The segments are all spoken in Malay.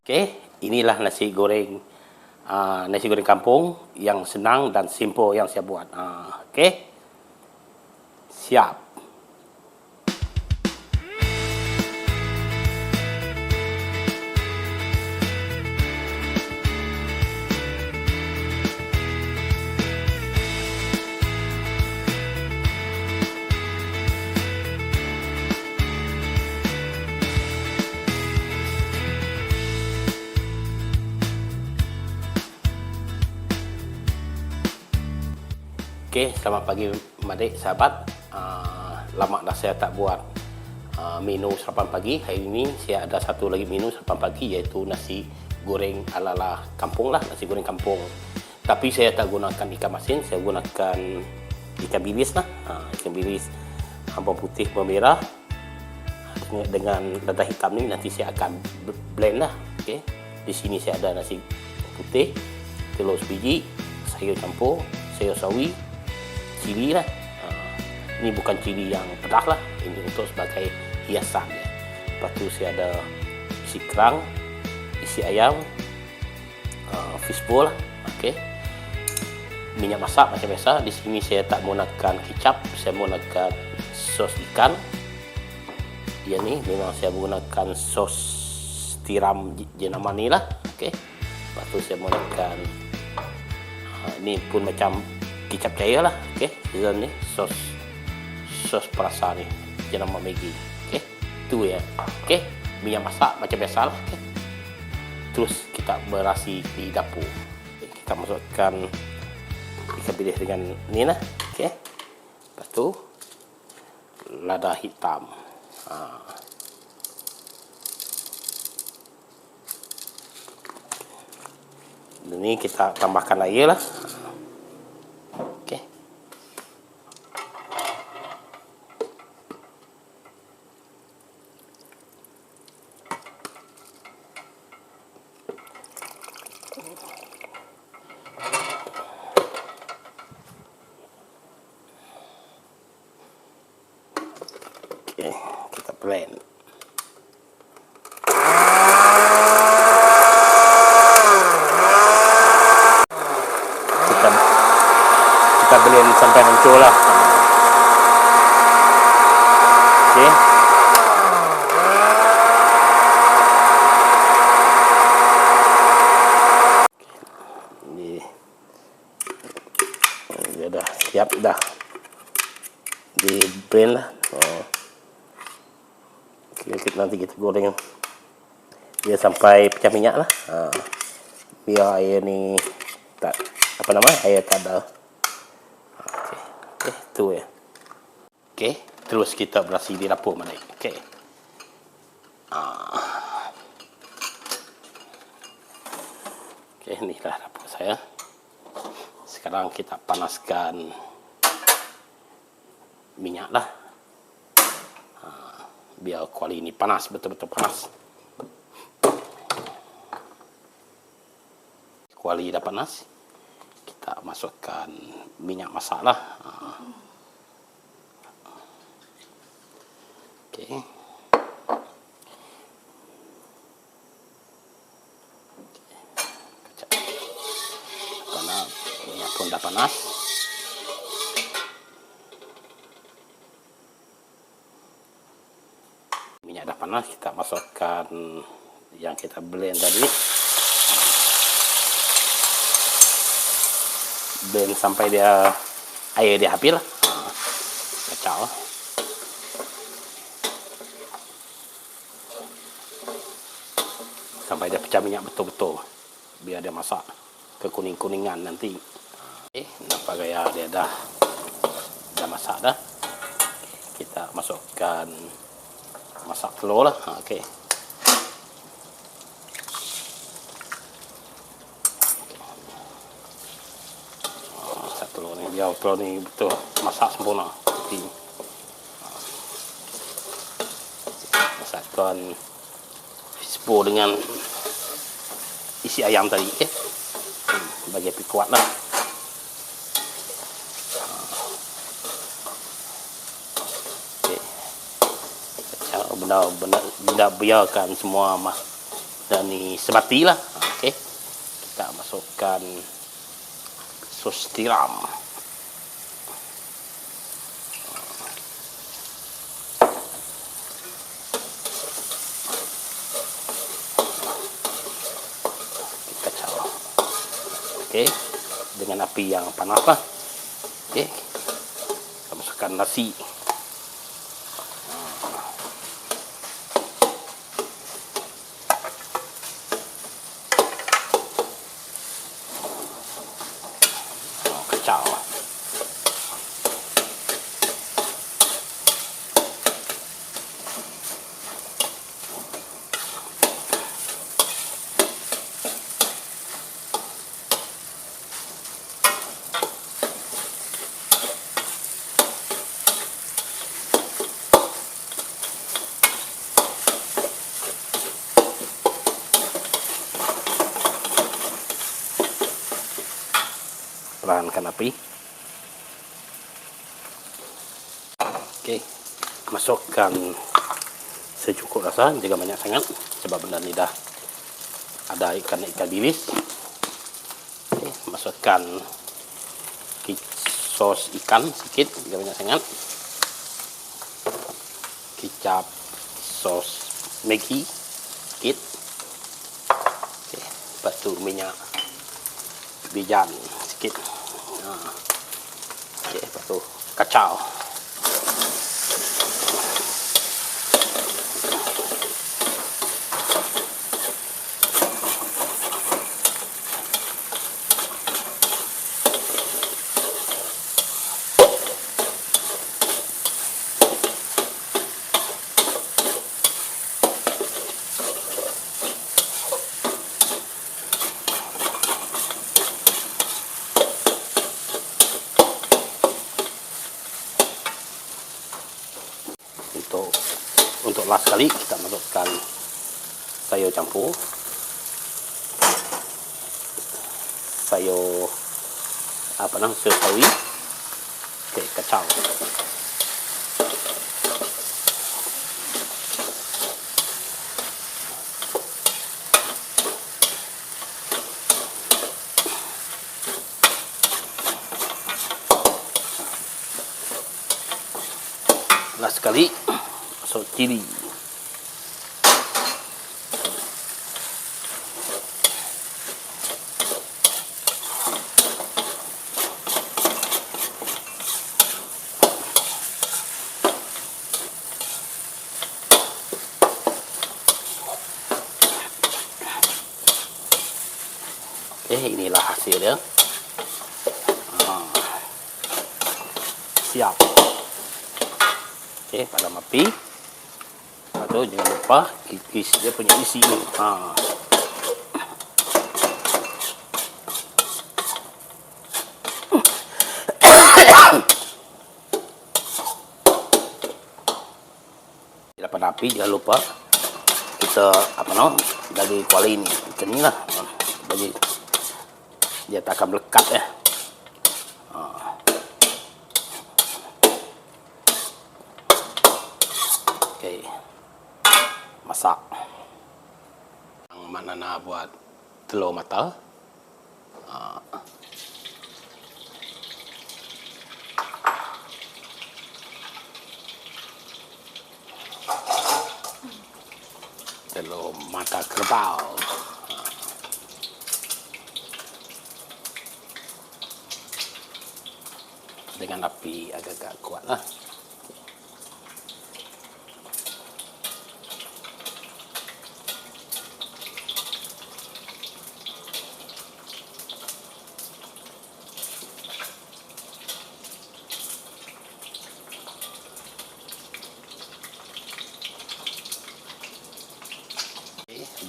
Okey, inilah nasi goreng kampung yang senang dan simple yang saya buat. Okey, siap. Okey, selamat pagi adik sahabat. Lama dah saya tak buat menu sarapan pagi. Hari ini saya ada satu lagi menu sarapan pagi, iaitu nasi goreng ala-ala kampung lah, nasi goreng kampung. Tapi saya tak gunakan ikan masin, saya gunakan ikan bilis lah. Ikan bilis bawang putih, bawang merah dengan lada hitam ni nanti saya akan blend lah. Okey. Di sini saya ada nasi putih, telur sebiji, sayur campur, sayur sawi, cili lah. Ini bukan cili yang pedas lah, ini untuk sebagai hiasan ya. Lepas tu saya ada isi kerang, isi ayam, fishball lah. Okey. Minyak masak macam biasa. Di sini saya tak menggunakan kecap, saya menggunakan sos ikan. Yang ni memang saya menggunakan sos tiram jenama ni lah. Okey. Lepas tu saya menggunakan ini pun macam kicap cair lah. Okey, season ni sos perasa ni jenama Maggi. Okey, tu ya. Okey, minyak masak macam biasa lah. Okey. Terus kita berasi di dapur. Okay, kita masukkan ikan bilis dengan ni lah. Okey. Lepas tu lada hitam. Ini kita tambahkan air lah. Okey. Okey, kita blend. Kita blend sampai hancur lah. Okey. Dia dah siap dah. Di blend lah. Nanti kita goreng dia sampai pecah minyak lah. Biar air ni tak air tak ada. Okey, tu ya. Okey, terus kita berasi di dapur mana. Okey. Okey, inilah dapur saya. Sekarang kita panaskan minyak lah. Biar kuali ini panas, betul-betul panas. Kuali dah panas, kita masukkan minyak masak lah. Okey. Karena minyak pun dah panas. Minyak dah panas, kita masukkan yang kita blend tadi. Blend sampai air dia habis lah. Kacau. Sampai dia pecah minyak betul-betul. Biar dia masak kekuning-kuningan nanti. Nampak gaya dia dah masak dah. Kita masukkan masak telur lah. Okey. Masak telur ni, biar telur ni betul masak sempurna. Jadi masakkan fishball dengan isi ayam tadi. Okey. Bagi api kuat lah. Benda biarkan semua dan ni sebati lah. Okey, kita masukkan sos tiram. Kacau. Okey, dengan api yang panas lah. Okey, kita masukkan nasi. Kacau. Perlahankan api. Okey, masukkan secukup rasa, jangan banyak sangat sebab benda ni dah ada ikan bilis. Okey, masukkan sos ikan sikit, jangan banyak sangat. Kicap sos Maggi sikit. Okey, lepas tu minyak bijan sikit. Okey, lepas tu kacau. Untuk last kali kita masukkan sayur campur, sayur sawi. Okey, kacau. Last sekali masuk cili. Inilah hasil dia. Siap. Okey, padam api. Lepas tu jangan lupa kikis dia punya isi ni. Bila padam api jangan lupa kita bagi kuali ni. Macam ni lah. Bagi dia tak akan melekat ya. Okey. Masak. Yang mana nak buat telur mata. Telur mata kerbau. Dengan api agak-agak kuat lah.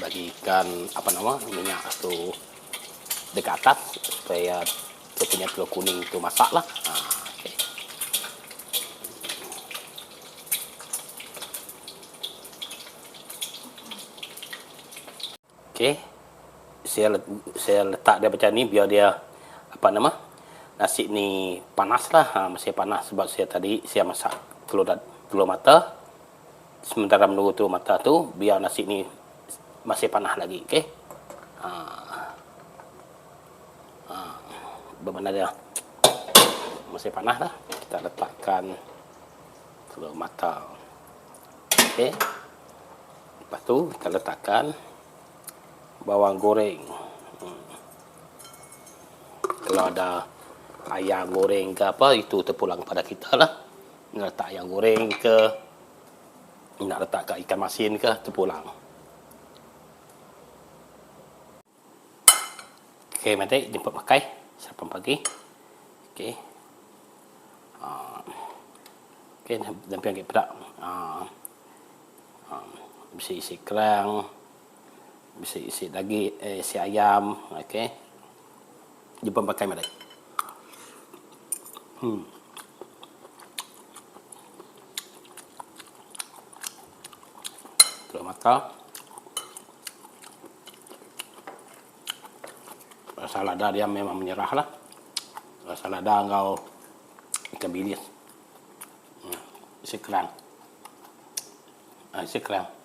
Bagikan minyak tu dekat atas supaya dia punya telur kuning tu masak lah. Okey, saya letak dia macam ni biar dia nasi ni panas lah. Masih panas sebab saya masak telur mata. Sementara menunggu telur mata tu biar nasi ni masih panas lagi, okey. Bagaimana dia? Masih panas dah. Kita letakkan telur mata. Okey. Lepas tu kita letakkan bawang goreng. Kalau ada ayam goreng ke apa, itu terpulang pada kita lah. Nak letak ayam goreng ke, nak letak kat ikan masin ke, terpulang. Okey, mari jemput pakai sarapan pagi. Okey. Okey, dan pergi pedak. Bisa isi kerang, bisa isi daging, isi ayam. Okey. Jemput pakai mari. Telur mata. Rasa lada dia memang menyerah lah. Rasa lada kau ikan bilis. Isi kerang. Isi kerang.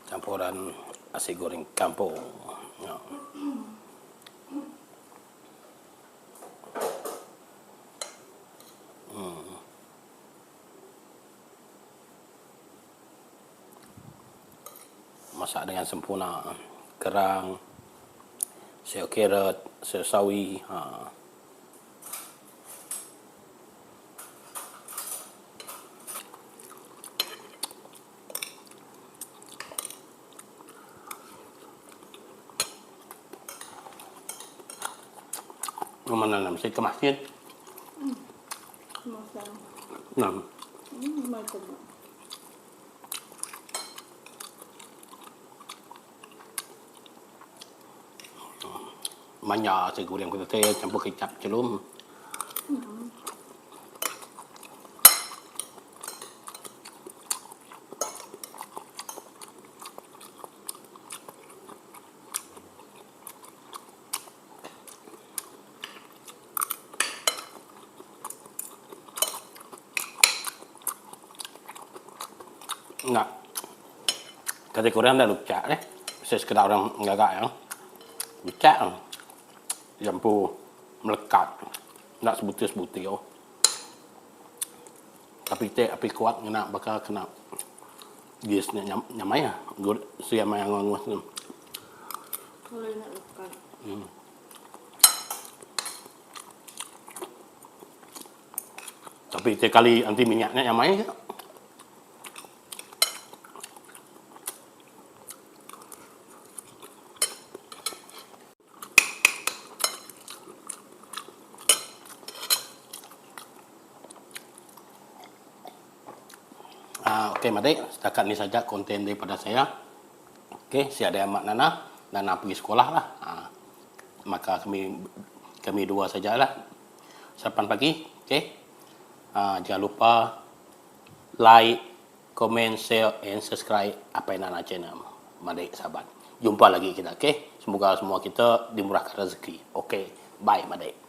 Campuran nasi goreng kampung. Ya. Masak dengan sempurna. Kerang, sayur carrot, sayur sawi. Mana nak mesti ke masjid? Masam. Nah, Macam tu. banyak nasi goreng putih campur kecap celum. Enggak. Kata korang dah lucak deh. Saya sekedar orang ngagak yang lucak. Campur melekat. Nak sebutir-sebutir. Tapi api kuat nak bakal kena gas nyamai lah. Siap main angus tu. Kalau nak lekat. Tapi tiap kali anti minyaknya nyamai ke? Okey, mari. Setakat ni saja konten daripada saya. Okey, saya ada Mak Nana. Nana pergi sekolah lah. Maka kami dua sajalah. Sarapan pagi. Okey. Jangan lupa like, comment, share, and subscribe apa yang Nana channel. Mari sahabat. Jumpa lagi kita. Okey. Semoga semua kita dimurahkan rezeki. Okey. Bye, mari.